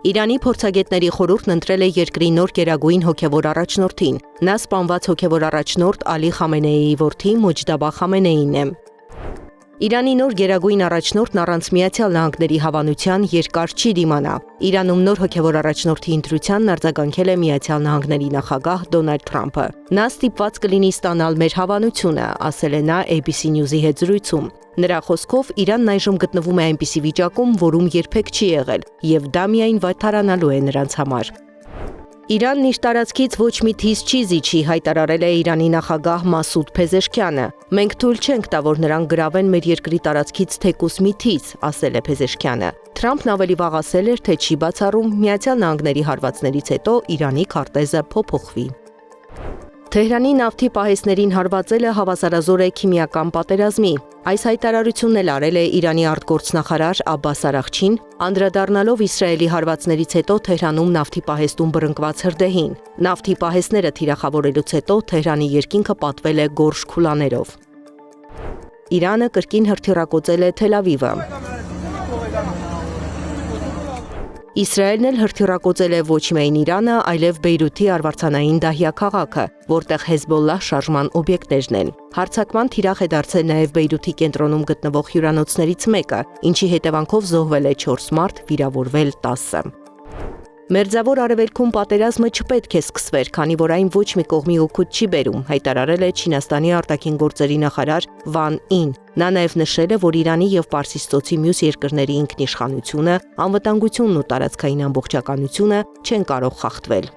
Իրանի փորձագետների խորհուրդն ընտրել է երկրի նոր գերագույն հոգևոր առաջնորդին։ Նա սպանված հոգևոր առաջնորդ Ալի Խամենեիի որդի Մոջդաբա Խամենեին է։ Իրանի նոր գերագույն առաջնորդն առանց Միացյալ Նահանգների հավանության երկար չի դիմանա։ Իրանում նոր հոգևոր առաջնորդի ընտրությանն արձագանքել է Միացյալ Նահանգների նախագահ Դոնալդ Թրամփը։ Նա ստիպված կլինի ստանալ մեր հավանությունը, ասել է նա ABC News-ի հետ զրույցում։ Նրա խոսքով Իրանն այժմ գտնվում է այնպիսի վիճակում, որում երբեք չի եղել, եւ դա միայն վայթարանալու է նրանց համար։ Իրանն իր տարածքից ոչ մի թիզ չի զիջի, հայտարարել է Իրանի նախագահ Մասուդ Փեզեշքյանը։ Մենք թույլ չենք տա, որ նրանք գրավեն մեր երկրի տարածքից թեկուզ մի թիզ, ասել է Փեզեշքյանը։ Թրամփն ավելի վաղ ասել էր, թե չի բացառում Միացյալ Նահանգների հարվածներից հետո Իրանի քարտեզը փոփոխվի։ Թեհրանի նավթի պահեստներին հարվածելը հավասարազոր է քիմիական պատերազմի։ Այս հայտարարությունն էլ արել է Իրանի արտգործնախարար Աբբաս Արաղչին, անդրադառնալով Իսրայելի հարվածներից հետո Թեհրանում նավթի պահեստում բռնկված հրդեհին։ Նավթի պահեստները թիրախավորելուց հետո Թեհրանի երկինքը պատվել է գորշ քուլաներով։ Իրանը կրկին հրթիռակոծել է Թել Ավիվը։ Իսրայելն էլ հրթիռակոծել է ոչ միայն Իրանը, այլև Բեյրութի արվարձանային դահյա քաղաքը, որտեղ Հեզբոլլահ շարժման օբյեկտներն են։ Հարձակման թիրախ է դարձել նաև Բեյրութի կենտրոնում գտնվող հյուրանոցներից մեկը, ինչի հետևանքով զոհվել է 4 մարդ, վիրավորվել 10։ Մերձավոր Արևելքում պատերազմը չպետք է սկսվեր, քանի որ այն ոչ մի կողմի օգուտ չի բերում, հայտարարել է Չինաստանի արտաքին գործերի նախարար Վան Ին։ Նա նաև նշել է, որ Իրանի եւ Պարսից ծոցի մյուս երկրների ինքնիշխանությունը, անվտանգությունն ու տարածքային ամբողջականությունը չեն կարող խախտվել։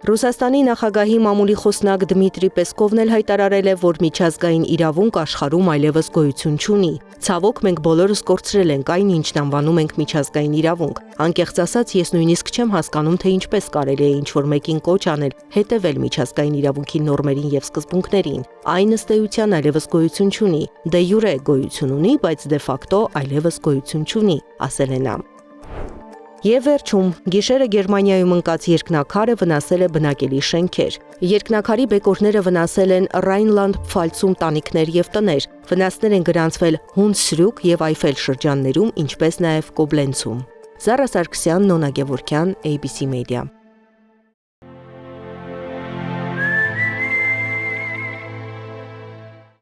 Ռուսաստանի նախագահի մամուլի խոսնակ Դմիտրի Պեսկովն էլ հայտարարել է, որ միջազգային իրավունք աշխարհում այլևս գոյություն չունի։ Ցավոք, մենք բոլորս կորցրել ենք այն, ինչն անվանում ենք միջազգային իրավունք։ Անկեղծ ասած, ես նույնիսկ չեմ հասկանում, թե ինչպես կարելի է ինչ-որ մեկին կոչ անել հետևել միջազգային իրավունքի նորմերին եւ սկզբունքներին։ Այն ըստ էության այլևս գոյություն չունի։ Դե յուրե գոյություն ունի, բայց դե ֆակտո այլևս գոյություն չունի, ասել է նա։ Եվ վերջում, գիշերը Գերմանիայում ընկած երկնաքարը վնասել է բնակելի շենքեր։ Երկնաքարի բեկորները վնասել են Ռայնլանդ-Պֆալցում տանիքներ եւ տներ։ Վնասներ են գրանցվել Հունսրուկ եւ Այֆել շրջաններում, ինչպես նաեւ Կոբլենցում։ Զարա Սարգսյան, Նոնա Գևորգյան, ABC Media։